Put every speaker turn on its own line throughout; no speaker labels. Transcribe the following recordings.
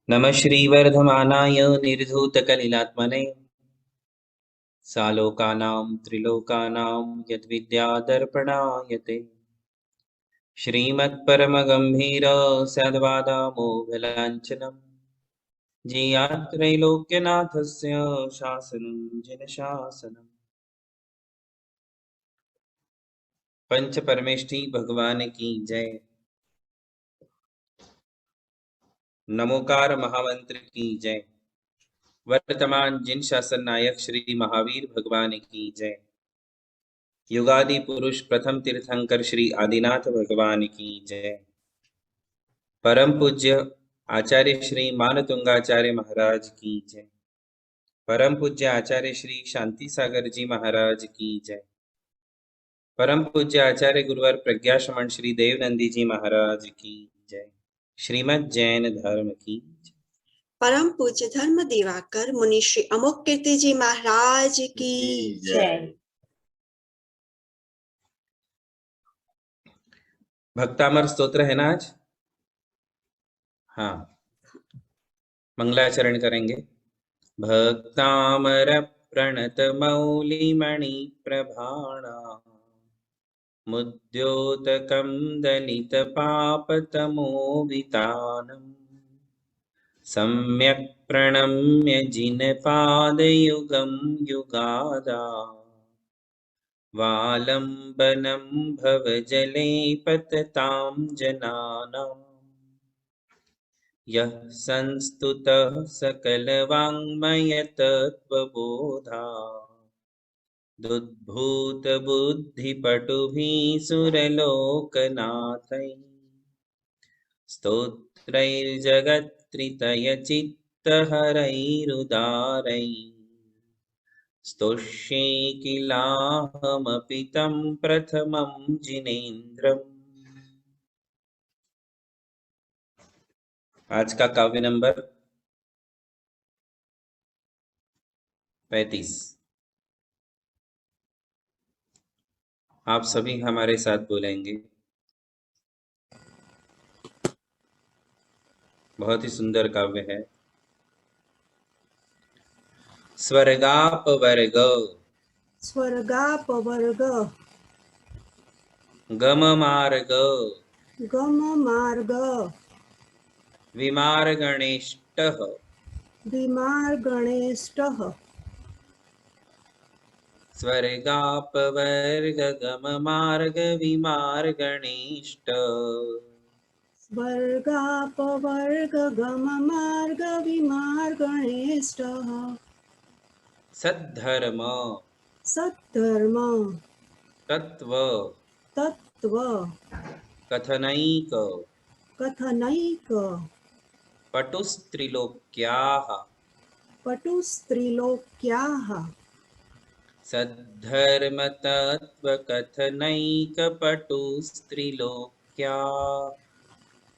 नमः श्रीवर्धमानाय निर्धूतकलिलात्मने सालोकानां त्रिलोकानां यद्विद्यादर्पणायते श्रीमत्परमगम्भीर सद्वादामोघलाञ्छनं जियात्रैलोक्यनाथस्य शासनं जिनशासनम्। पंच परमेष्ठी भगवान की जय। नमोकार महामंत्र की जय। वर्तमान जिन शासन नायक श्री महावीर भगवान की जय। युगादि पुरुष प्रथम तीर्थंकर श्री आदिनाथ भगवान की जय। परम पूज्य आचार्य श्री मानतुंगाचार्य महाराज की जय। परम पूज्य आचार्य श्री शांति सागर जी महाराज की जय। परम पूज्य आचार्य गुरुवर प्रज्ञा श्रमण श्री देवनंदी जी महाराज की जय। श्रीमद् जैन धर्म की जय।
परम पूज्य धर्म दिवाकर मुनि श्री अमोक कीर्ति जी महाराज की जय।
भक्तामर स्तोत्र है ना आज? हाँ, मंगलाचरण करेंगे। भक्तामर प्रणत मौलिमणि प्रभाणा मुद्योतकं दलितपापतमोवितानम् सम्यक् प्रणम्य जिनपादयुगं युगादा वालम्बनं भवजले पततां जनानाम् यः संस्तुतः सकलवाङ्मयतत्त्वबोधा दुद्भूतबुद्धिपटुभिः सुरलोकनाथैः स्तोत्रैर्जगत्त्रितयचित्तहरैरुदारैः स्तोष्ये किलाहमपि तं प्रथमं जिनेन्द्रम्। आज का काव्य नंबर 35। आप सभी हमारे साथ बोलेंगे। बहुत ही सुंदर काव्य है। स्वर्गापवर्ग
स्वर्गापवर्ग
गममार्ग
गममार्ग
विमार्गणेष्टः
विमार्गणेष्टः
स्वर्गापवर्ग गममार्ग विमार्गणेष्ट
स्वर्गापवर्ग गममार्ग विमार्गणेष्टः
सद्धर्म
सद्धर्म
तत्व
तत्व
कथनैक
कथनैक
पटुस्त्रिलोक्याः
पटुस्त्रिलोक्याः
सद्धर्म तत्व कथनैक पटुस्त्रिलोक्या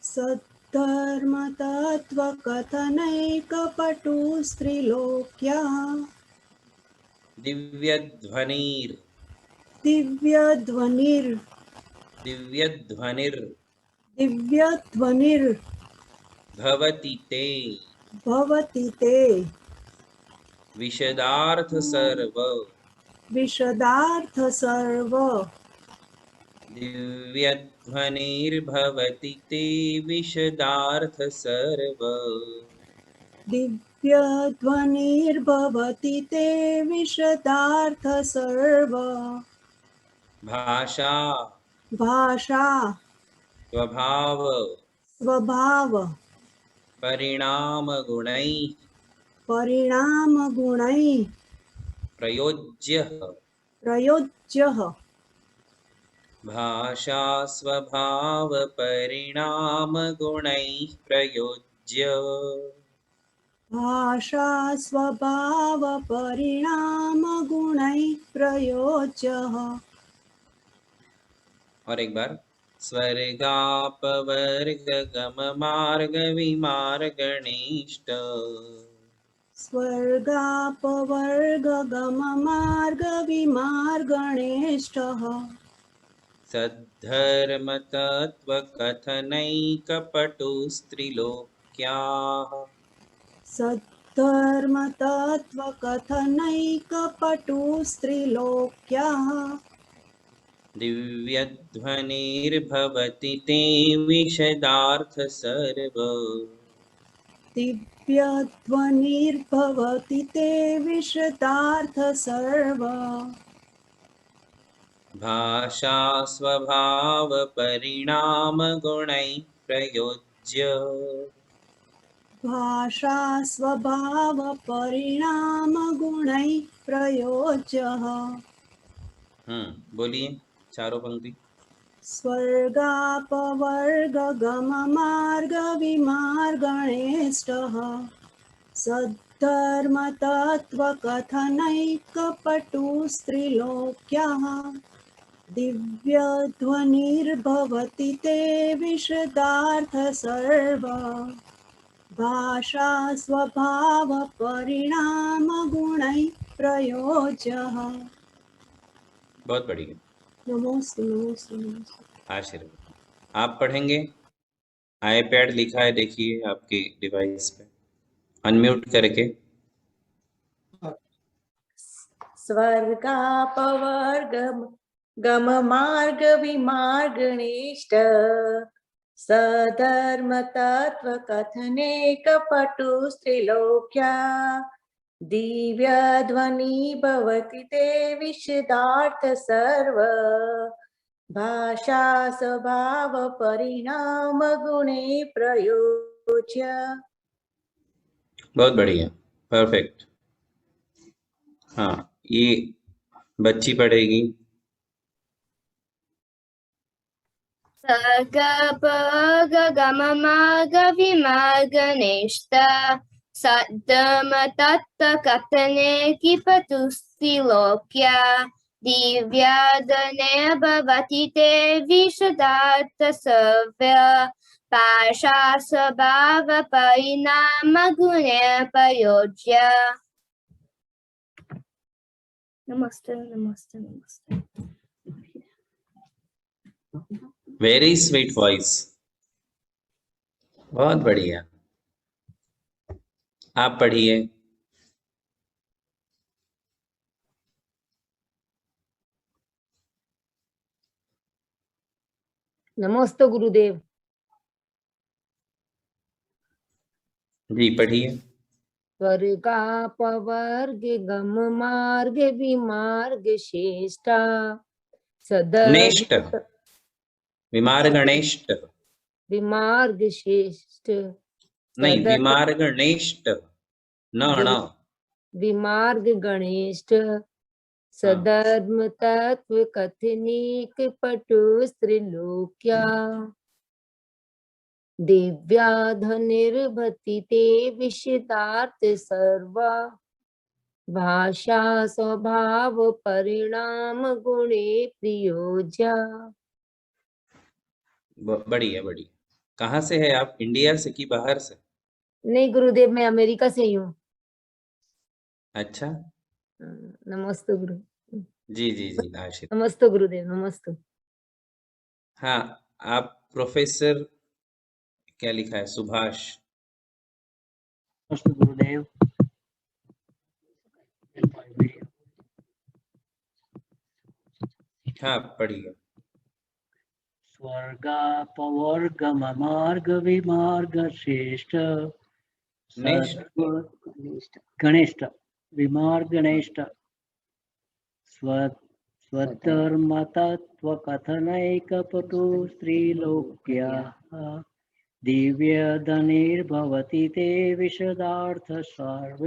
सद्धर्मतत्त्वकथनैकपटुस्त्रिलोक्याः
दिव्यध्वनिर्
दिव्यध्वनिर्
दिव्यध्वनिर्
दिव्यध्वनिर्
भवति ते
भवति ते
विशदार्थ सर्व
विशदार्थ सर्व
दिव्यध्वनिर्भवति ते विशदार्थ सर्व
दिव्यध्वनिर्भवति ते विशदार्थ सर्व
भाषा
भाषा
स्वभाव
स्वभाव
परिणाम गुणैः
परिणाम गुणैः
प्रयोज्यः
प्रयोज्यः
भाषा स्वभाव परिणाम गुणैः प्रयोज्य
भाषा स्वभाव परिणाम गुणैः प्रयोज्यः।
और एक बार स्वर्गापवर्ग गम मार्ग विमार्गणेष्ट
स्वर्गापवर्ग गम मार्ग विमार्गणेष्टः
सद्धर्म तत्व कथनैक पटुस्त्रिलोक्याः
सद्धर्म तत्व कथनैकपटुस्त्रिलोक्यः
दिव्यध्वनिर्भवति ते विशदार्थ सर्व
दिव्यध्वनिर्भवति ते विशदार्थ सर्व
भाषा स्वभाव परिणाम गुणैः प्रयोज्य
भाषा स्वभाव परिणाम गुणैः प्रयोज्यः
बोलिए चारों पंक्ति।
स्वर्गापवर्गगममार्गविमार्गणेष्टः सद्धर्मतत्त्वकथनैकपटुस्त्रिलोक्यः दिव्यध्वनिर्भवति ते विशदार्थ सर्व भाषा स्वभाव परिणाम गुणैः प्रयोज्यः।
बहुत बढ़िया,
नमोस्तु नमोस्तु नमोस्तु।
आशीर्वाद। आप पढ़ेंगे? आईपैड लिखा है, देखिए आपके डिवाइस पे, अनम्यूट करके।
स्वर्गापवर्गम मार्ग विमार्गणेष्ट सधर्म तत्व कथनेकपटुस्त्रिलोक्या दिव्य ध्वनि भवति ते विशदार्थ सर्व भाषा स्वभाव परिणाम गुणे प्रयोज्य।
बहुत बढ़िया, परफेक्ट। हाँ, ये बच्ची पढ़ेगी।
सर्गपगममार्गविमार्गणेष्ट सद्धर्मतत्त्वकथनेकपटुस्त्रिलोक्या दिव्यादने भवति ते विशदार्थ सर्व भाषा स्वभाव परिणाम गुणे प्रयोज्य। नमस्ते नमस्ते नमस्ते।
वेरी स्वीट वॉइस, बहुत बढ़िया। आप पढ़िए।
नमस्ते गुरुदेव।
जी पढ़िए।
स्वर्गापवर्ग गम मार्ग विमार्ग श्रेष्ठा
नेष्ट, विमार्गणेष्ट,
विमार्ग श्रेष्ठ
नहीं विमार्गणेष्ट, न
विमार्ग गणेष्ठ सधर्म तत्व कथनीक पटुस्त्रिलोक्या दिव्याधनिर्भति ते विशदार्थ सर्वा भाषा स्वभाव परिणाम गुणे प्रयोज्य।
बढ़िया बढ़िया। कहाँ से है आप? इंडिया से कि बाहर से?
नहीं गुरुदेव, मैं अमेरिका से ही हूँ।
अच्छा,
नमस्ते गुरु।
जी जी जी, आशीर्वाद।
नमस्ते गुरुदेव, नमस्ते।
हाँ, आप प्रोफेसर क्या लिखा है? सुभाष।
नमस्ते गुरुदेव।
हाँ पढ़िए।
स्वर्गापवर्गममार्ग विमार्ग श्रेष्ठ गणेष्ठ विमार्गणेष्ठ स्वधर्मतत्त्वकथनैकपटुस्त्रिलोक्या दिव्यधनिर्भवति ते विशदार्थ सर्व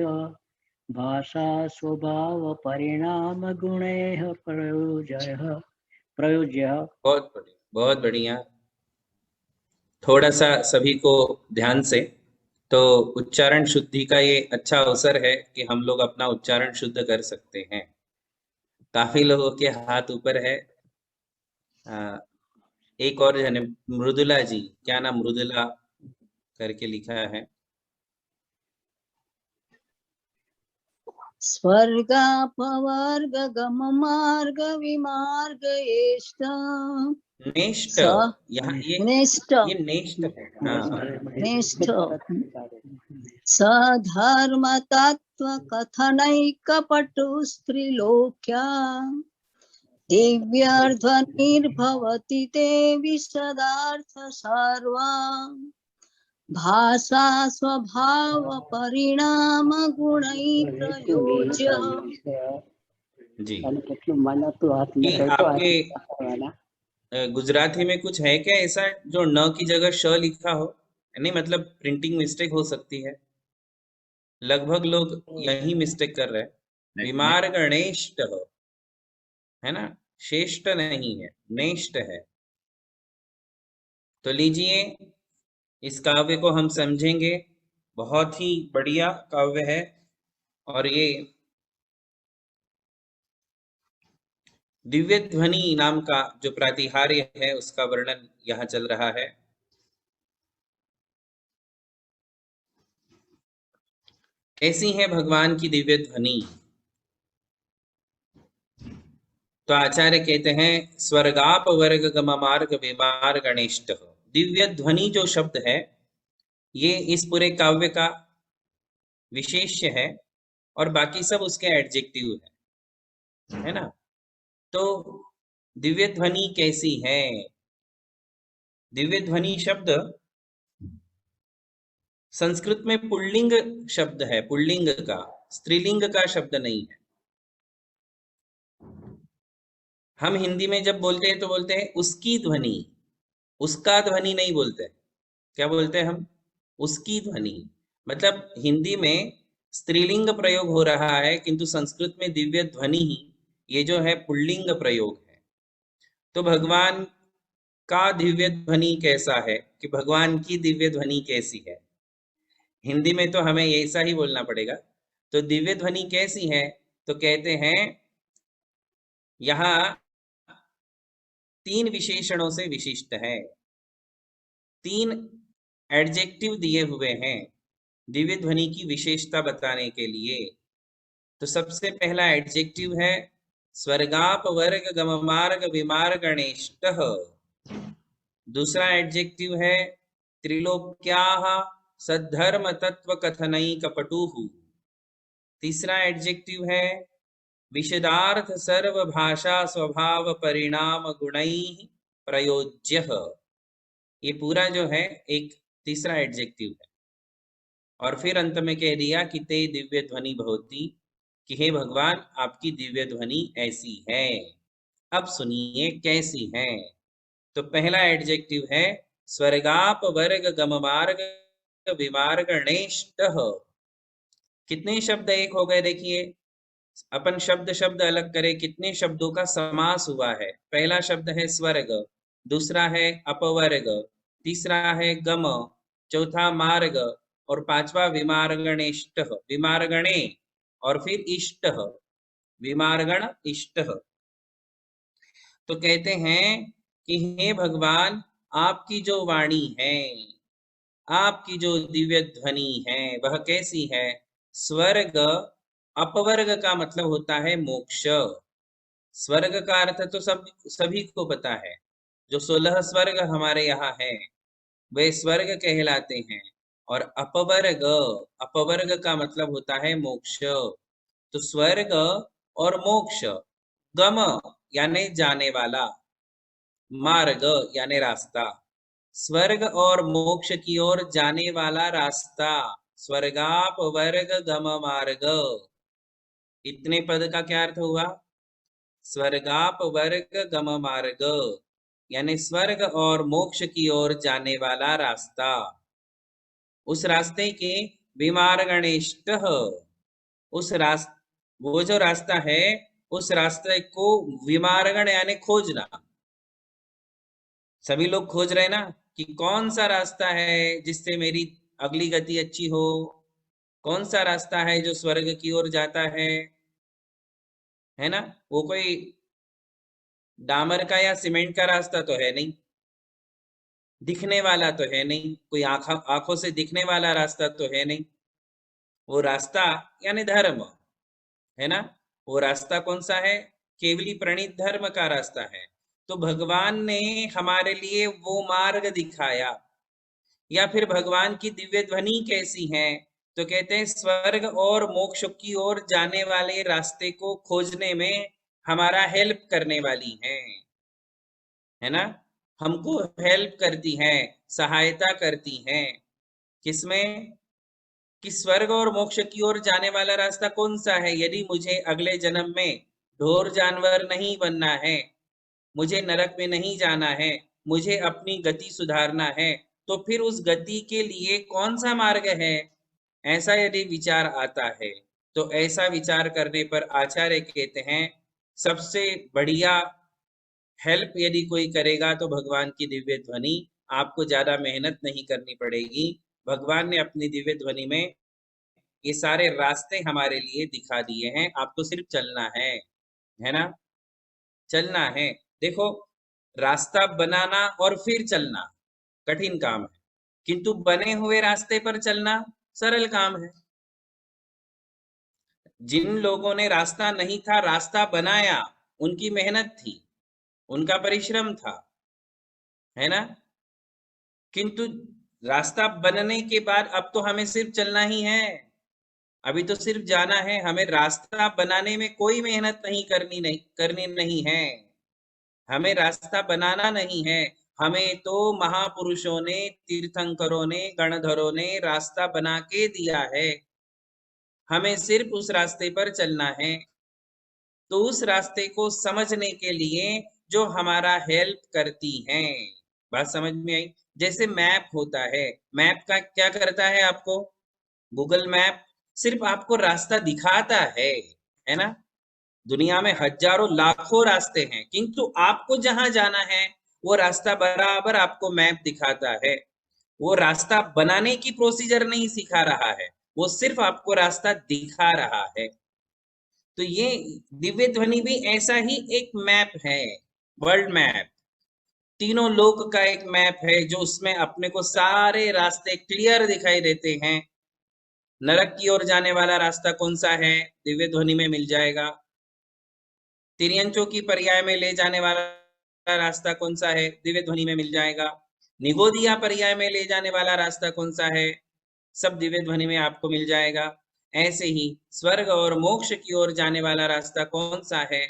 भाषा स्वभाव परिणाम गुणैः प्रयोज्य।
बहुत बढ़िया, बहुत बढ़िया। थोड़ा सा सभी को ध्यान से, तो उच्चारण शुद्धि का ये अच्छा अवसर है कि हम लोग अपना उच्चारण शुद्ध कर सकते हैं। काफी लोगों के हाथ ऊपर है। एक और जन, मृदुला जी, क्या नाम? मृदुला करके लिखा है।
स्वर्गापवर्ग गम मार्ग विमार्ग एष्ट
नेष्ट, यहाँ ये
नेष्ट
नेष्ट है। हाँ
नेष्ट सधर्म तत्व कथनैकपटु स्त्रीलोक्या दिव्यध्वनिर्भवति ते विशदार्थ सर्वा भाषा स्वभाव परिणाम गुणै प्रयोज्य।
जी
माना तो हाथ में
कि आपके गुजराती में कुछ है क्या ऐसा जो न की जगह श लिखा हो? नहीं, मतलब प्रिंटिंग मिस्टेक हो सकती है, लगभग लोग यही मिस्टेक कर रहे हैं। विमार गणेष्ट है ना, श्रेष्ठ नहीं है, नेष्ट है। तो लीजिए इस काव्य को हम समझेंगे, बहुत ही बढ़िया काव्य है। और ये दिव्य ध्वनि नाम का जो प्रातिहार्य है उसका वर्णन यहाँ चल रहा है। कैसी है भगवान की दिव्य ध्वनि? तो आचार्य कहते हैं स्वर्गाप वर्ग गम मार्ग विमार गणेष्ट। दिव्य ध्वनि जो शब्द है ये इस पूरे काव्य का विशेष्य है और बाकी सब उसके एडजेक्टिव है ना। तो दिव्य ध्वनि कैसी है? दिव्य ध्वनि शब्द संस्कृत में पुल्लिंग शब्द है, पुल्लिंग का, स्त्रीलिंग का शब्द नहीं है। हम हिंदी में जब बोलते हैं तो बोलते हैं उसकी ध्वनि, उसका ध्वनि नहीं बोलते। क्या बोलते हैं हम? उसकी ध्वनि। मतलब हिंदी में स्त्रीलिंग प्रयोग हो रहा है किंतु संस्कृत में दिव्य ध्वनि ही ये जो है पुल्लिंग प्रयोग है। तो भगवान का दिव्य ध्वनि कैसा है, कि भगवान की दिव्य ध्वनि कैसी है? हिंदी में तो हमें ऐसा ही बोलना पड़ेगा। तो दिव्य ध्वनि कैसी है? तो कहते हैं यहाँ 3 विशेषणों से विशिष्ट है, 3 एडजेक्टिव दिए हुए हैं दिव्य ध्वनि की विशेषता बताने के लिए। तो सबसे पहला एडजेक्टिव है स्वर्गाप वर्ग गम मार्ग विमार गणेष्ट। दूसरा एडजेक्टिव है त्रिलोक्याः सद्धर्म तत्व कथनई कपटुः। तीसरा एडजेक्टिव है विशदार्थ सर्व भाषा स्वभाव परिणाम गुणैः प्रयोज्य। ये पूरा जो है एक तीसरा एडजेक्टिव है। और फिर अंत में कह दिया कि ते दिव्य ध्वनि भवति, कि हे भगवान आपकी दिव्य ध्वनि ऐसी है। अब सुनिए कैसी है। तो पहला एडजेक्टिव है स्वर्गाप वर्ग गम मार्ग विमार गणेष्ट। कितने शब्द एक हो गए? देखिए अपन शब्द शब्द अलग करें, कितने शब्दों का समास हुआ है। पहला शब्द है स्वर्ग, दूसरा है अपवर्ग, तीसरा है गम, चौथा मार्ग और पांचवा विमार्गणेष्ट, विमार्गणे और फिर इष्ट, विमार्गण इष्ट। तो कहते हैं कि हे भगवान आपकी जो वाणी है, आपकी जो दिव्य ध्वनि है वह कैसी है? स्वर्ग, अपवर्ग का मतलब होता है मोक्ष। स्वर्ग का अर्थ तो सभी को पता है, जो 16 स्वर्ग हमारे यहाँ है वे स्वर्ग कहलाते हैं। और अपवर्ग, अपवर्ग का मतलब होता है मोक्ष। तो स्वर्ग और मोक्ष, गम यानी जाने वाला, मार्ग यानी रास्ता, स्वर्ग और मोक्ष की ओर जाने वाला रास्ता, स्वर्गाप वर्ग गम मार्ग। इतने पद का क्या अर्थ हुआ? स्वर्गाप वर्ग गम मार्ग यानी स्वर्ग और मोक्ष की ओर जाने वाला रास्ता। उस रास्ते के विमार्गणेष्ट, उस रास्ते, वो जो रास्ता है उस रास्ते को विमार्गण यानी खोजना। सभी लोग खोज रहे हैं ना कि कौन सा रास्ता है जिससे मेरी अगली गति अच्छी हो, कौन सा रास्ता है जो स्वर्ग की ओर जाता है ना। वो कोई डामर का या सीमेंट का रास्ता तो है नहीं, दिखने वाला तो है नहीं, कोई आंखों से दिखने वाला रास्ता तो है नहीं। वो रास्ता यानी धर्म है ना। वो रास्ता कौन सा है? केवली प्रणीत धर्म का रास्ता है। तो भगवान ने हमारे लिए वो मार्ग दिखाया। या फिर भगवान की दिव्य ध्वनि कैसी है? तो कहते हैं स्वर्ग और मोक्ष की ओर जाने वाले रास्ते को खोजने में हमारा हेल्प करने वाली है ना, हमको हेल्प करती हैं, सहायता करती हैं। किसमें? कि स्वर्ग और मोक्ष की ओर जाने वाला रास्ता कौन सा है? यदि मुझे अगले जन्म में ढोर जानवर नहीं बनना है, मुझे नरक में नहीं जाना है, मुझे अपनी गति सुधारना है, तो फिर उस गति के लिए कौन सा मार्ग है? ऐसा यदि विचार आता है तो ऐसा विचार करने पर आचार्य कहते हैं सबसे बढ़िया हेल्प यदि कोई करेगा तो भगवान की दिव्य ध्वनि। आपको ज्यादा मेहनत नहीं करनी पड़ेगी, भगवान ने अपनी दिव्य ध्वनि में ये सारे रास्ते हमारे लिए दिखा दिए हैं, आपको सिर्फ चलना है ना, चलना है। देखो, रास्ता बनाना और फिर चलना कठिन काम है, किंतु बने हुए रास्ते पर चलना सरल काम है। जिन लोगों ने रास्ता नहीं था रास्ता बनाया, उनकी मेहनत थी, उनका परिश्रम था, है ना, किंतु रास्ता बनने के बाद अब तो हमें सिर्फ चलना ही है, अभी तो सिर्फ जाना है, हमें रास्ता बनाने में कोई मेहनत करनी नहीं है, हमें रास्ता बनाना नहीं है, हमें तो महापुरुषों ने, तीर्थंकरों ने, गणधरों ने रास्ता बना के दिया है, हमें सिर्फ उस रास्ते पर चलना है। तो उस रास्ते को समझने के लिए जो हमारा हेल्प करती हैं, बात समझ में आई? जैसे मैप होता है, मैप का क्या करता है आपको? गूगल मैप सिर्फ आपको रास्ता दिखाता है ना, दुनिया में हजारों लाखों रास्ते हैं, किंतु आपको जहां जाना है वो रास्ता बराबर आपको मैप दिखाता है। वो रास्ता बनाने की प्रोसीजर नहीं सिखा रहा है, वो सिर्फ आपको रास्ता दिखा रहा है। तो ये दिव्य ध्वनि भी ऐसा ही एक मैप है, वर्ल्ड मैप, तीनों लोक का एक मैप है, जो उसमें अपने को सारे रास्ते क्लियर दिखाई देते हैं। नरक की ओर जाने वाला रास्ता कौन सा है? दिव्य ध्वनि में मिल जाएगा। तिर्यंचों की पर्याय में ले जाने वाला रास्ता कौन सा है? दिव्य ध्वनि में मिल जाएगा। निगोदिया पर्याय में ले जाने वाला रास्ता कौन सा है? सब दिव्य ध्वनि में आपको मिल जाएगा। ऐसे ही स्वर्ग और मोक्ष की ओर जाने वाला रास्ता कौन सा है,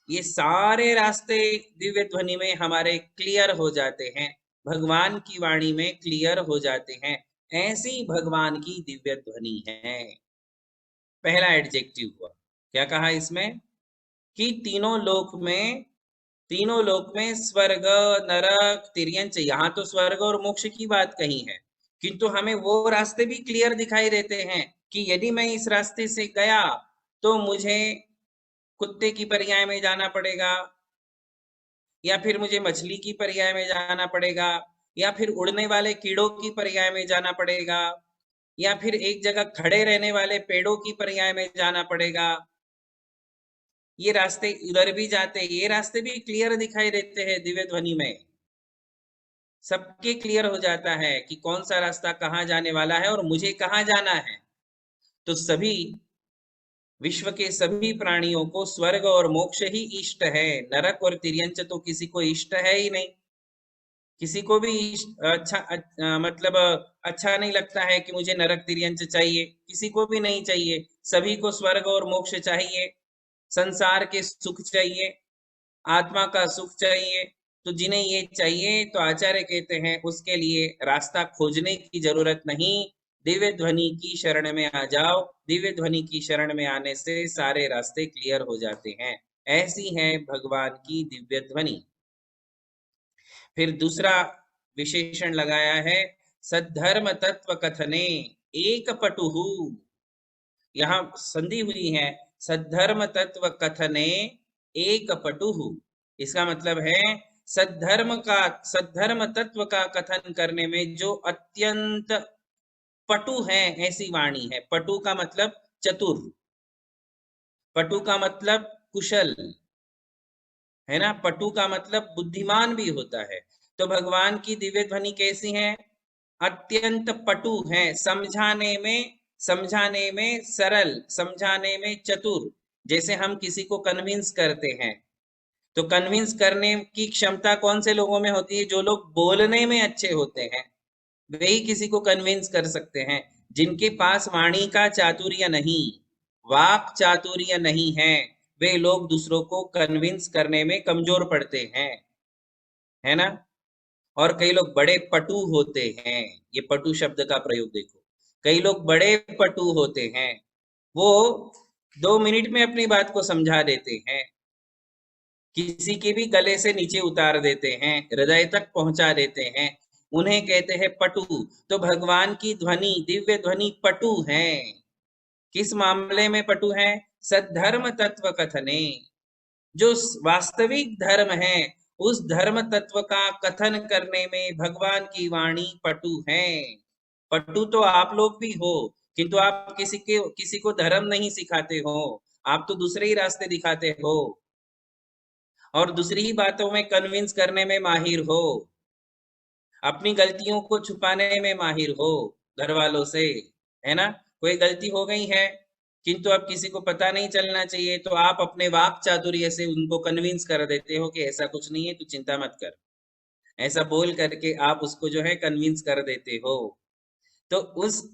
ये सारे रास्ते दिव्य ध्वनि में हमारे क्लियर हो जाते हैं, भगवान की वाणी में क्लियर हो जाते हैं। ऐसी भगवान की दिव्य ध्वनि है। पहला एडजेक्टिव हुआ, क्या कहा इसमें? कि तीनों लोक में स्वर्ग, नरक, तिर्यंच, यहाँ तो स्वर्ग और मोक्ष की बात कही है, किंतु हमें वो रास्ते भी क्लियर दिखाई देते हैं कि यदि मैं इस रास्ते से गया तो मुझे कुत्ते की पर्याय में जाना पड़ेगा, या फिर मुझे मछली की पर्याय में जाना पड़ेगा, या फिर उड़ने वाले कीड़ों की पर्याय में जाना पड़ेगा, या फिर एक जगह खड़े रहने वाले पेड़ों की पर्याय में जाना पड़ेगा। ये रास्ते इधर भी जाते, ये रास्ते भी क्लियर दिखाई देते हैं दिव्य ध्वनि में, सबके क्लियर हो जाता है कि कौन सा रास्ता कहाँ जाने वाला है और मुझे कहाँ जाना है। तो सभी विश्व के सभी प्राणियों को स्वर्ग और मोक्ष ही इष्ट है, नरक और तिर्यंच तो किसी को इष्ट है ही नहीं, किसी को भी मतलब अच्छा नहीं लगता है कि मुझे नरक तिर्यंच चाहिए, किसी को भी नहीं चाहिए, सभी को स्वर्ग और मोक्ष चाहिए, संसार के सुख चाहिए, आत्मा का सुख चाहिए। तो जिन्हें ये चाहिए तो आचार्य कहते हैं उसके लिए रास्ता खोजने की जरूरत नहीं, दिव्य ध्वनि की शरण में आ जाओ, दिव्य ध्वनि की शरण में आने से सारे रास्ते क्लियर हो जाते हैं। ऐसी है भगवान की दिव्य ध्वनि। फिर दूसरा विशेषण लगाया है, सद्धर्म तत्व कथने एक पटुहु, यहाँ संधि हुई है, सद्धर्म तत्व कथने एक पटुहु, इसका मतलब है सद्धर्म तत्व का कथन करने में जो अत्यंत पटु है ऐसी वाणी है। पटु का मतलब चतुर, पटु का मतलब कुशल, है ना, पटु का मतलब बुद्धिमान भी होता है। तो भगवान की दिव्य ध्वनि कैसी है? अत्यंत पटु है, समझाने में सरल, समझाने में चतुर। जैसे हम किसी को कन्विंस करते हैं तो कन्विंस करने की क्षमता कौन से लोगों में होती है? जो लोग बोलने में अच्छे होते हैं वही किसी को कन्विंस कर सकते हैं। जिनके पास वाणी का चातुर्य नहीं, वाक चातुर्य नहीं है, वे लोग दूसरों को कन्विंस करने में कमजोर पड़ते हैं, है ना। और कई लोग बड़े पटु होते हैं, ये पटु शब्द का प्रयोग देखो, कई लोग बड़े पटु होते हैं, वो 2 मिनट में अपनी बात को समझा देते हैं, किसी के भी गले से नीचे उतार देते हैं, हृदय तक पहुंचा देते हैं, उन्हें कहते हैं पटु। तो भगवान की ध्वनि, दिव्य ध्वनि पटु है। किस मामले में पटु है? सद्धर्म तत्व कथने, जो वास्तविक धर्म है उस धर्म तत्व का कथन करने में भगवान की वाणी पटु है। पटु तो आप लोग भी हो, किंतु आप किसी को धर्म नहीं सिखाते हो, आप तो दूसरे ही रास्ते दिखाते हो और दूसरी ही बातों में कन्विंस करने में माहिर हो, अपनी गलतियों को छुपाने में माहिर हो घर वालों से, है ना। कोई गलती हो गई है किंतु अब किसी को पता नहीं चलना चाहिए, तो आप अपने वाक चातुर्य से उनको कन्विंस कर देते हो कि ऐसा कुछ नहीं है, तू चिंता मत कर, ऐसा बोल करके आप उसको जो है कन्विंस कर देते हो। तो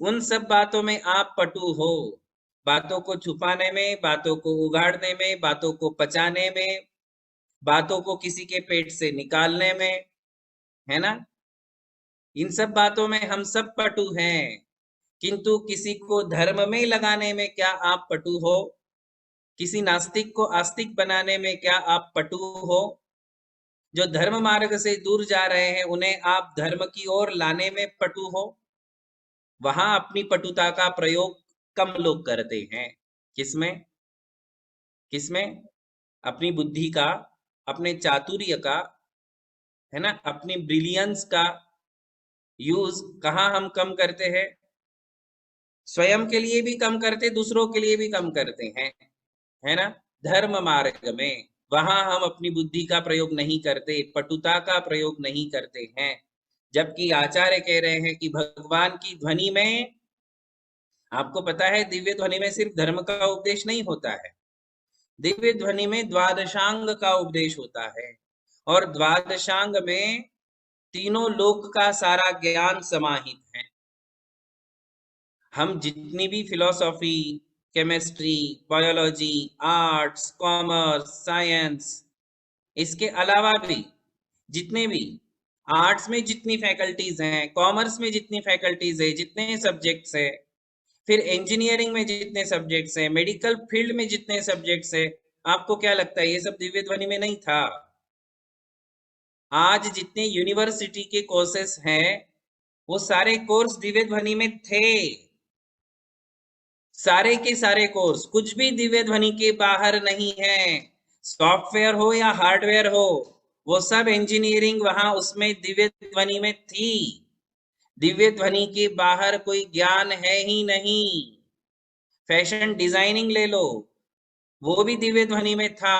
उन सब बातों में आप पटु हो, बातों को छुपाने में, बातों को उगाड़ने में, बातों को पचाने में, बातों को किसी के पेट से निकालने में, है ना। इन सब बातों में हम सब पटु हैं, किंतु किसी को धर्म में लगाने में क्या आप पटु हो? किसी नास्तिक को आस्तिक बनाने में क्या आप पटु हो? जो धर्म मार्ग से दूर जा रहे हैं उन्हें आप धर्म की ओर लाने में पटु हो? वहां अपनी पटुता का प्रयोग कम लोग करते हैं। किसमें? किसमें? अपनी बुद्धि का, अपने चातुर्य का, है ना, अपनी ब्रिलियंस का यूज कहाँ हम कम करते हैं? स्वयं के लिए भी कम करते, दूसरों के लिए भी कम करते हैं, है ना। धर्म मार्ग में वहां हम अपनी बुद्धि का प्रयोग नहीं करते, पटुता का प्रयोग नहीं करते हैं। जबकि आचार्य कह रहे हैं कि भगवान की ध्वनि में, आपको पता है दिव्य ध्वनि में सिर्फ धर्म का उपदेश नहीं होता है, दिव्य ध्वनि में द्वादशांग का उपदेश होता है, और द्वादशांग में तीनों लोक का सारा ज्ञान समाहित है। हम जितनी भी philosophy, chemistry, biology, arts, commerce, science, इसके अलावा भी जितने भी आर्ट्स में जितनी फैकल्टीज हैं, कॉमर्स में जितनी फैकल्टीज है, जितने सब्जेक्ट्स है, फिर इंजीनियरिंग में जितने सब्जेक्ट्स हैं, मेडिकल फील्ड में जितने सब्जेक्ट्स है, आपको क्या लगता है ये सब दिव्य ध्वनि में नहीं था? आज जितने यूनिवर्सिटी के कोर्सेस हैं वो सारे कोर्स दिव्य ध्वनि में थे, सारे के सारे कोर्स, कुछ भी दिव्य ध्वनि के बाहर नहीं है। सॉफ्टवेयर हो या हार्डवेयर हो, वो सब इंजीनियरिंग वहां उसमें दिव्य ध्वनि में थी। दिव्य ध्वनि के बाहर कोई ज्ञान है ही नहीं। फैशन डिजाइनिंग ले लो, वो भी दिव्य ध्वनि में था।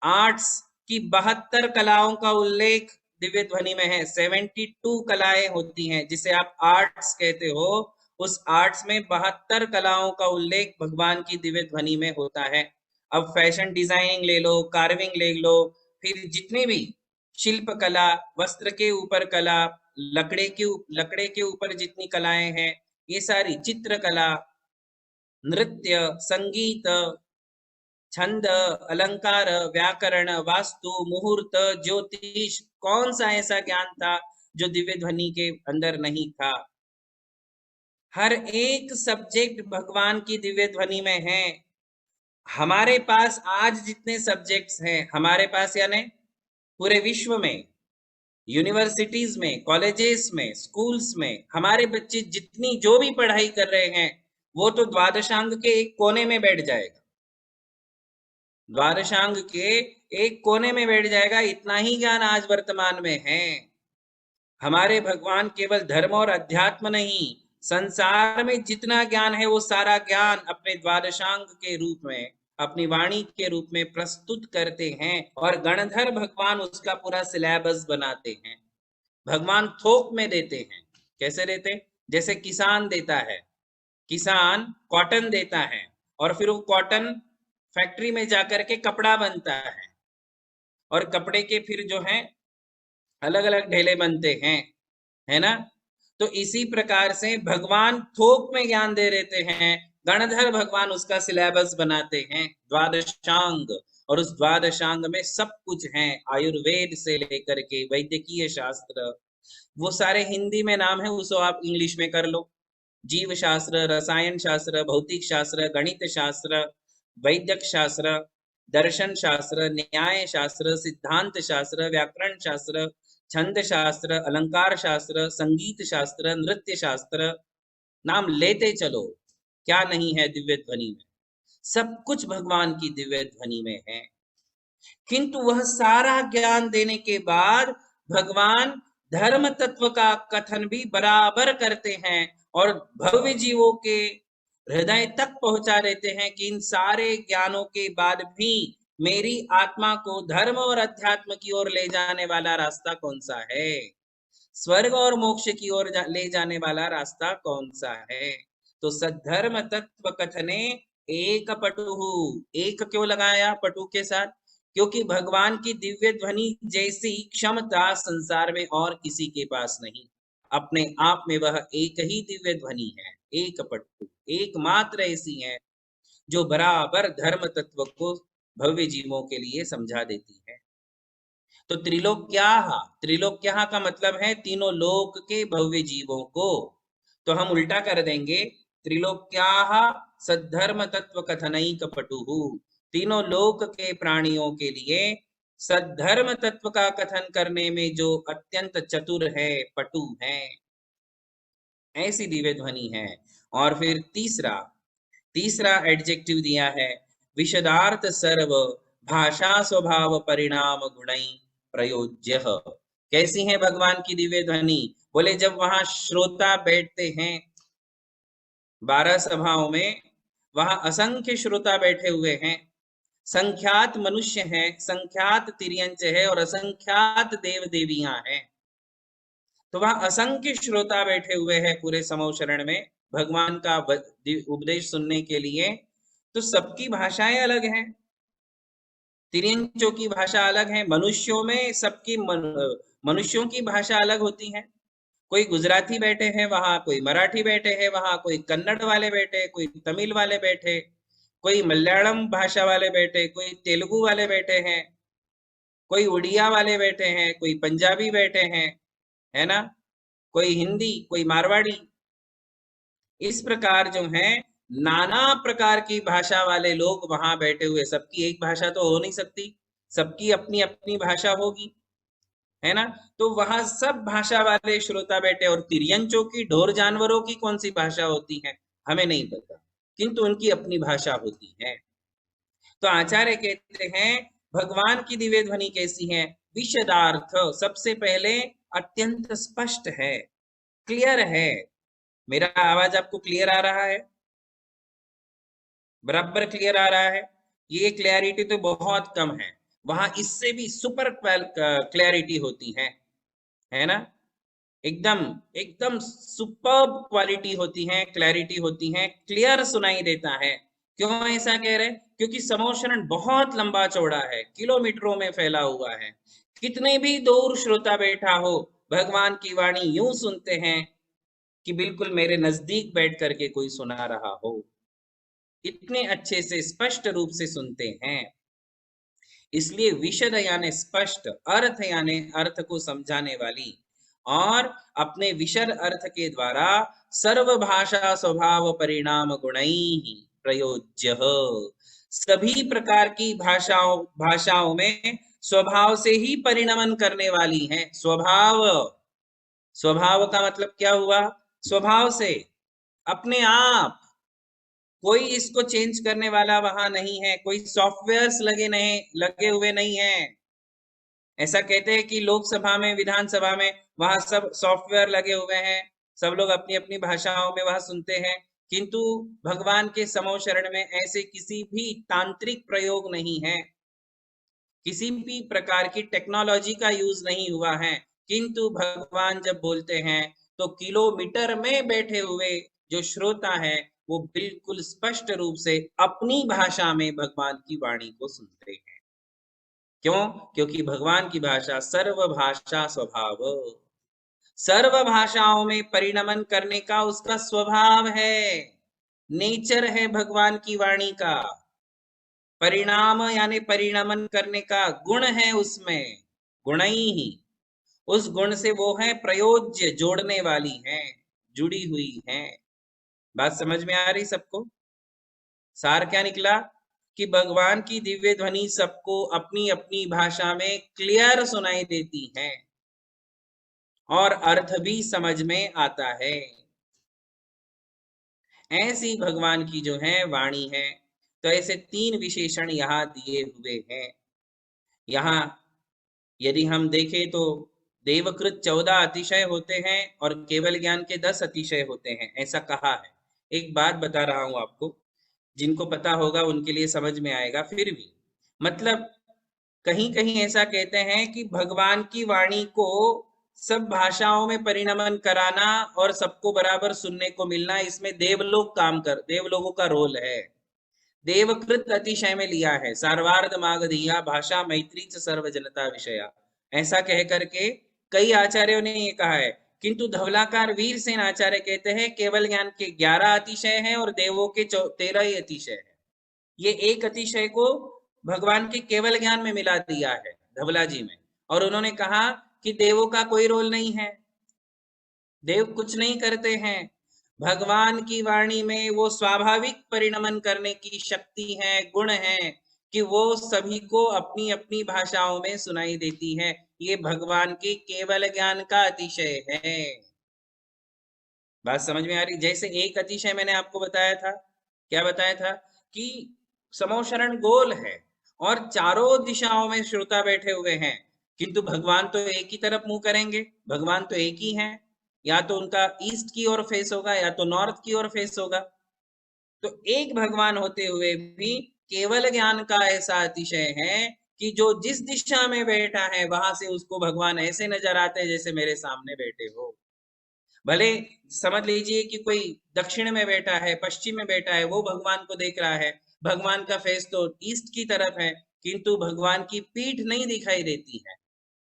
आर्ट्स की 72 कलाओं का उल्लेख दिव्य ध्वनि में है। 72 कलाएं होती हैं जिसे आप आर्ट्स कहते हो, उस आर्ट्स में 72 कलाओं का उल्लेख भगवान की दिव्य ध्वनि में होता है। अब फैशन डिजाइनिंग ले लो, कार्विंग ले लो, फिर जितनी भी शिल्प कला, वस्त्र के ऊपर कला, लकड़े के ऊपर जितनी कलाएं हैं, ये सारी चित्रकला, नृत्य, संगीत, छंद, अलंकार, व्याकरण, वास्तु, मुहूर्त, ज्योतिष, कौन सा ऐसा ज्ञान था जो दिव्य ध्वनि के अंदर नहीं था? हर एक सब्जेक्ट भगवान की दिव्य ध्वनि में है। हमारे पास आज जितने सब्जेक्ट्स हैं, हमारे पास यानी पूरे विश्व में, यूनिवर्सिटीज में, कॉलेजेस में, स्कूल्स में हमारे बच्चे जितनी जो भी पढ़ाई कर रहे हैं, वो तो द्वादशांग के एक कोने में बैठ जाएगा, द्वादशांग के एक कोने में बैठ जाएगा। इतना ही ज्ञान आज वर्तमान में है। हमारे भगवान केवल धर्म और अध्यात्म नहीं, संसार में जितना ज्ञान है वो सारा ज्ञान अपने द्वादशांग के रूप में, अपनी वाणी के रूप में प्रस्तुत करते हैं, और गणधर भगवान उसका पूरा सिलेबस बनाते हैं। भगवान थोक में देते हैं। कैसे देते? जैसे किसान देता है, किसान कॉटन देता है और फिर वो कॉटन फैक्ट्री में जाकर के कपड़ा बनता है, और कपड़े के फिर जो है अलग अलग ढेले बनते हैं, है ना। तो इसी प्रकार से भगवान थोक में ज्ञान दे देते हैं, गणधर भगवान उसका सिलेबस बनाते हैं, द्वादशांग, और उस द्वादशांग में सब कुछ है, आयुर्वेद से लेकर के वैद्यकीय शास्त्र, वो सारे हिंदी में नाम है, उसको आप इंग्लिश में कर लो। जीव शास्त्र, रसायन शास्त्र, भौतिक शास्त्र, गणित शास्त्र, वैद्यक शास्त्र, दर्शन शास्त्र, न्याय शास्त्र, सिद्धांत शास्त्र, व्याकरण शास्त्र, छंद शास्त्र, अलंकार शास्त्र, संगीत शास्त्र, नृत्य शास्त्र, नाम लेते चलो, क्या नहीं है दिव्य ध्वनि में। सब कुछ भगवान की दिव्य ध्वनि में है। किंतु वह सारा ज्ञान देने के बाद भगवान धर्म तत्व का कथन भी बराबर करते हैं और भव्य जीवों के हृदय तक पहुंचा देते हैं कि इन सारे ज्ञानों के बाद भी मेरी आत्मा को धर्म और अध्यात्म की ओर ले जाने वाला रास्ता कौन सा है, स्वर्ग और मोक्ष की ओर ले जाने वाला रास्ता कौन सा है। तो सद्धर्म तत्व कथने एक पटुहु, एक क्यों लगाया पटु के साथ, क्योंकि भगवान की दिव्य ध्वनि जैसी क्षमता संसार में और किसी के पास नहीं। अपने आप में वह एक ही दिव्य ध्वनि है, एक पटु, एकमात्र ऐसी है जो बराबर धर्म तत्व को भव्य जीवों के लिए समझा देती है। तो त्रिलोक्याः, त्रिलोक्याः का मतलब है तीनों लोक के भव्य जीवों को। तो हम उल्टा कर देंगे, त्रिलोक्याः सद्धर्म तत्व कथनैक पटुहु, तीनों लोक के प्राणियों के लिए सद्धर्म तत्व का कथन करने में जो अत्यंत चतुर है, पटु है, ऐसी दिव्य ध्वनि है। और फिर तीसरा एडजेक्टिव दिया है, विशदार्थ सर्व भाषा स्वभाव परिणाम गुणै प्रयोज्य। कैसी है भगवान की दिव्य ध्वनि? बोले जब वहां श्रोता बैठते हैं 12 सभाओं में, वहां असंख्य श्रोता बैठे हुए हैं, संख्यात मनुष्य हैं, संख्यात तिर्यंच है और असंख्यात देव देवियां हैं। तो वहां असंख्य श्रोता बैठे हुए हैं पूरे समूह शरण में भगवान का उपदेश सुनने के लिए। तो सबकी भाषाएं अलग हैं, तिर्यंचों की भाषा अलग है, मनुष्यों में सबकी मनुष्यों की भाषा अलग होती है। कोई गुजराती बैठे हैं वहां, कोई मराठी बैठे हैं वहां, कोई कन्नड़ वाले बैठे, कोई तमिल वाले बैठे, कोई मलयालम भाषा वाले बैठे, कोई तेलुगु वाले बैठे हैं, कोई उड़िया वाले बैठे हैं, कोई पंजाबी बैठे हैं, है ना, कोई हिंदी, कोई मारवाड़ी। इस प्रकार जो है नाना प्रकार की भाषा वाले लोग वहां बैठे हुए, सबकी एक भाषा तो हो नहीं सकती, सबकी अपनी अपनी भाषा होगी, है ना। तो वहां सब भाषा वाले श्रोता बैठे, और तिर्यंचों की, ढोर जानवरों की कौन सी भाषा होती है हमें नहीं पता, किंतु उनकी अपनी भाषा होती है। तो आचार्य कहते हैं भगवान की दिव्य ध्वनि कैसी है? विशदार्थ, सबसे पहले अत्यंत स्पष्ट है, क्लियर है। मेरा आवाज आपको क्लियर आ रहा है? बराबर क्लियर आ रहा है? ये क्लैरिटी तो बहुत कम है, वहां इससे भी सुपर क्लैरिटी होती है ना, एकदम सुपर्ब क्वालिटी होती है, क्लैरिटी होती है, क्लियर सुनाई देता है। क्यों ऐसा कह रहे? क्योंकि समूह शरण बहुत लंबा चौड़ा है, किलोमीटरों में फैला हुआ है। कितने भी दूर श्रोता बैठा हो, भगवान की वाणी यूं सुनते हैं कि बिल्कुल मेरे नजदीक बैठ करके कोई सुना रहा हो, इतने अच्छे से स्पष्ट रूप से सुनते हैं। इसलिए विशद यानी स्पष्ट, अर्थ यानी अर्थ को समझाने वाली, और अपने विशद अर्थ के द्वारा सर्व भाषा स्वभाव परिणाम गुणैः प्रयोज्य, सभी प्रकार की भाषाओं में स्वभाव से ही परिणमन करने वाली है। स्वभाव का मतलब क्या हुआ? स्वभाव से, अपने आप, कोई इसको चेंज करने वाला वहां नहीं है, कोई सॉफ्टवेयर्स लगे हुए नहीं है। ऐसा कहते हैं कि लोकसभा में, विधानसभा में, वहां सब सॉफ्टवेयर लगे हुए हैं, सब लोग अपनी अपनी भाषाओं में वहां सुनते हैं, किंतु भगवान के समूह शरण में ऐसे किसी भी तांत्रिक प्रयोग नहीं है, किसी भी प्रकार की टेक्नोलॉजी का यूज नहीं हुआ है। किंतु भगवान जब बोलते हैं तो किलोमीटर में बैठे हुए जो श्रोता है वो बिल्कुल स्पष्ट रूप से अपनी भाषा में भगवान की वाणी को सुनते हैं। क्यों? क्योंकि भगवान की भाषा सर्व भाषा स्वभाव, सर्व भाषाओं में परिणमन करने का उसका स्वभाव है, नेचर है भगवान की वाणी का। परिणाम यानी परिणमन करने का गुण है उसमें, गुणई ही, उस गुण से वो है प्रयोज्य, जोड़ने वाली है, जुड़ी हुई है। बात समझ में आ रही सबको? सार क्या निकला कि भगवान की दिव्य ध्वनि सबको अपनी अपनी भाषा में क्लियर सुनाई देती है और अर्थ भी समझ में आता है। ऐसी भगवान की जो है वाणी है। तो ऐसे तीन विशेषण यहाँ दिए हुए हैं। यहाँ यदि हम देखें तो देवकृत 14 अतिशय होते हैं और केवल ज्ञान के 10 अतिशय होते हैं, ऐसा कहा है। एक बात बता रहा हूं आपको, जिनको पता होगा उनके लिए समझ में आएगा। फिर भी मतलब कहीं कहीं ऐसा कहते हैं कि भगवान की वाणी को सब भाषाओं में परिणमन कराना और सबको बराबर सुनने को मिलना, इसमें देवलोगों का रोल है। देवकृत अतिशय में लिया है, सार्वार्ध मागधीया भाषा मैत्री च सर्व जनता विषया, ऐसा कह करके कई आचार्यों ने ये कहा है। किंतु धवलाकार वीरसेन आचार्य कहते हैं केवल ज्ञान के 11 अतिशय हैं और देवों के 13 ही अतिशय है। ये एक अतिशय को भगवान के केवल ज्ञान में मिला दिया है धवला जी में, और उन्होंने कहा कि देवों का कोई रोल नहीं है, देव कुछ नहीं करते हैं। भगवान की वाणी में वो स्वाभाविक परिणमन करने की शक्ति है, गुण है कि वो सभी को अपनी अपनी भाषाओं में सुनाई देती है। ये भगवान के केवल ज्ञान का अतिशय है। बात समझ में आ रही? जैसे एक अतिशय मैंने आपको बताया था, क्या बताया था कि समोशरण गोल है और चारों दिशाओं में श्रोता बैठे हुए हैं, किंतु भगवान तो एक ही तरफ मुंह करेंगे, भगवान तो एक ही है, या तो उनका ईस्ट की ओर फेस होगा या तो नॉर्थ की ओर फेस होगा। तो एक भगवान होते हुए भी केवल ज्ञान का ऐसा अतिशय है कि जो जिस दिशा में बैठा है वहां से उसको भगवान ऐसे नजर आते हैं जैसे मेरे सामने बैठे हो। भले समझ लीजिए कि कोई दक्षिण में बैठा है, पश्चिम में बैठा है, वो भगवान को देख रहा है, भगवान का फेस तो ईस्ट की तरफ है, किंतु भगवान की पीठ नहीं दिखाई देती है,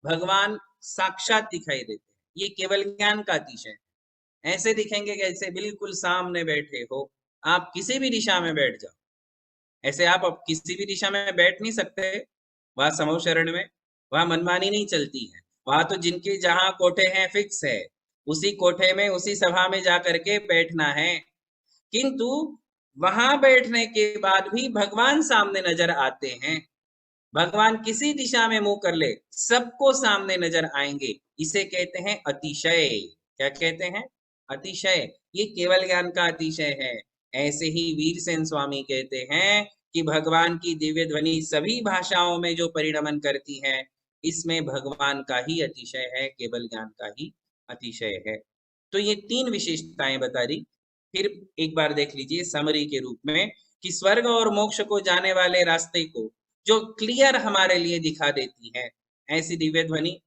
भगवान साक्षात दिखाई देते हैं। ये केवल ज्ञान का अतिशय है। ऐसे दिखेंगे कि ऐसे बिल्कुल सामने बैठे हो, आप किसी भी दिशा में बैठ जाओ, ऐसे आप अब किसी भी दिशा में बैठ नहीं सकते। वहां समूह शरण में वहां मनमानी नहीं चलती है, वहां तो जिनके जहां कोठे हैं फिक्स है, उसी कोठे में उसी सभा में जाकर के बैठना है। किंतु वहां बैठने के बाद भी भगवान सामने नजर आते हैं। भगवान किसी दिशा में मुंह कर ले सबको सामने नजर आएंगे, इसे कहते हैं अतिशय। क्या कहते हैं? अतिशय। ये केवल ज्ञान का अतिशय है। ऐसे ही वीरसेन स्वामी कहते हैं कि भगवान की दिव्य ध्वनि सभी भाषाओं में जो परिणमन करती है, इसमें भगवान का ही अतिशय है, केवल ज्ञान का ही अतिशय है। तो ये तीन विशेषताएं बता दी। फिर एक बार देख लीजिए समरी के रूप में कि स्वर्ग और मोक्ष को जाने वाले रास्ते को जो क्लियर हमारे लिए दिखा देती है, ऐसी दिव्य ध्वनि।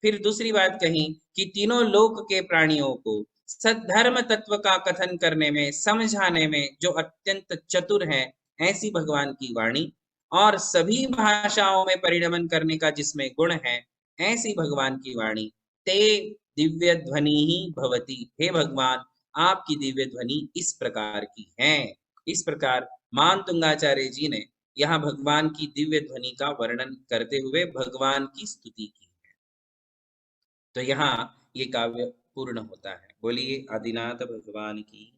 फिर दूसरी बात कही कि तीनों लोक के प्राणियों को सद्धर्म तत्व का कथन करने में, समझाने में जो अत्यंत चतुर है, ऐसी भगवान की वाणी। और सभी भाषाओं में परिणमन करने का जिसमें गुण है, ऐसी भगवान की वाणी। ते दिव्य ध्वनि ही भवती, हे भगवान आपकी दिव्य ध्वनि इस प्रकार की है। इस प्रकार मानतुंगाचार्य जी ने यहाँ भगवान की दिव्य ध्वनि का वर्णन करते हुए भगवान की स्तुति की है। तो यहाँ ये काव्य पूर्ण होता है। बोलिए आदिनाथ भगवान की।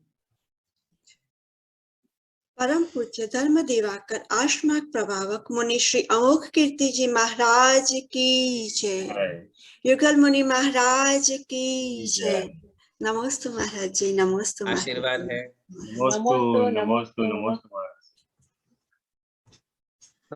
परम पूज्य धर्म दिवाकर आश्रमार्ग प्रभावक मुनि श्री अमोघ कीर्ति जी महाराज की जय। युगल मुनि महाराज की जय। नमोस्तु महाराज जी, नमोस्तु महाराज
आशीर्वाद
जी।
है।
नमोस्तु नमोस्तु नमोस्तु महाराज।